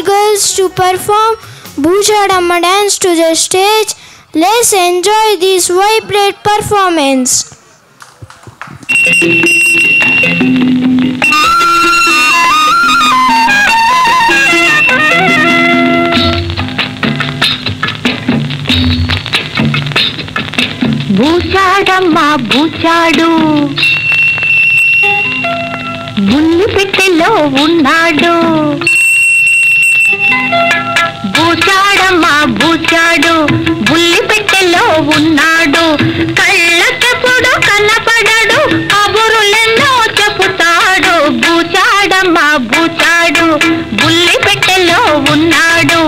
girls to perform Boochadamma dance to the stage. Let's enjoy this vibrant performance. బూచాడమ్మా బూచాడు బుల్లి పెట్టెలో ఉన్నాడు. బూచాడమ్మా బూచాడు బుల్లి పెట్టెలో ఉన్నాడు. కళ్ళకెప్పుడు కనపడడు కబురులెన్నో చెబుతాడు. బూచాడమ్మా బూచాడు బుల్లి పెట్టెలో ఉన్నాడు.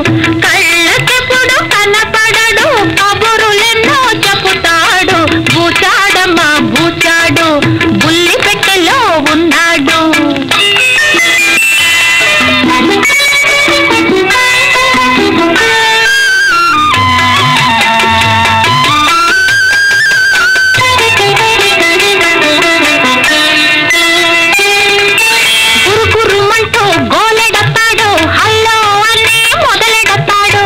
కళ్ళకెప్పుడు కనపడడు కబురులెన్నో చెబుతాడు. బూచాడమ్మా బూచాడు బుల్లి పెట్టెలో ఉన్నాడు. గురుగురుమంటూ గోలెడతాడు హల్లో అని మొదలెడతాడు.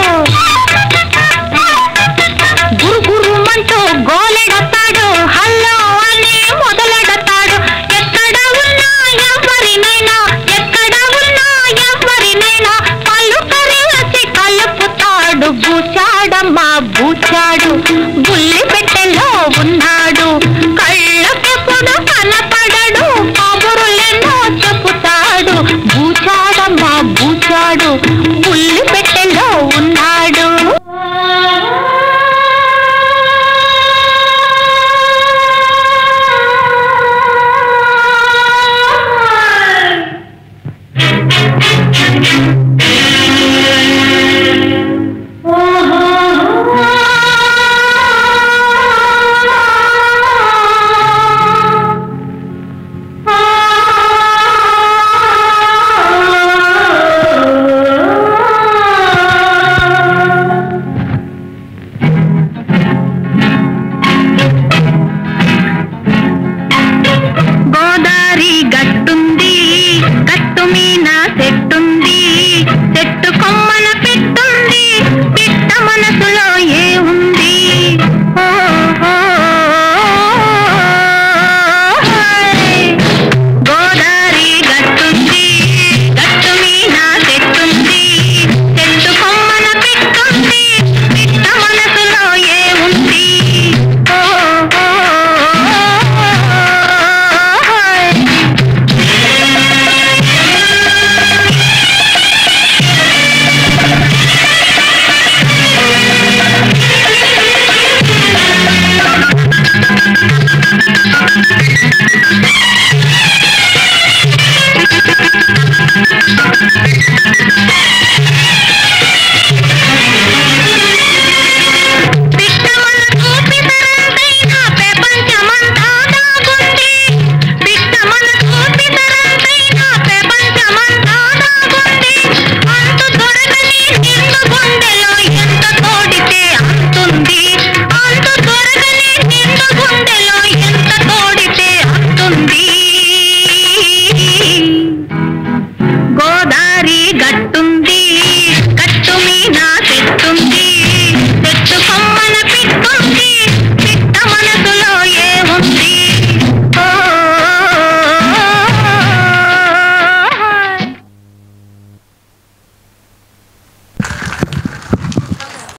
గురుగురుమంటూ గోలెడతాడు హల్లో అని మొదలెడతాడు. ఎక్కడ ఉన్నా ఎవరినైనా ఎక్కడ ఉన్నా ఎవరినైనా పలుకరి వచ్చి కలుపుతాడు. బూచాడమ్మా బూచాడు బుల్లి పెట్టెలో ఉన్నాడు. కళ్ళకెప్పుడు కనపడడు కబురులెన్నో చెబుతాడు. బూచాడమ్మా బూచాడు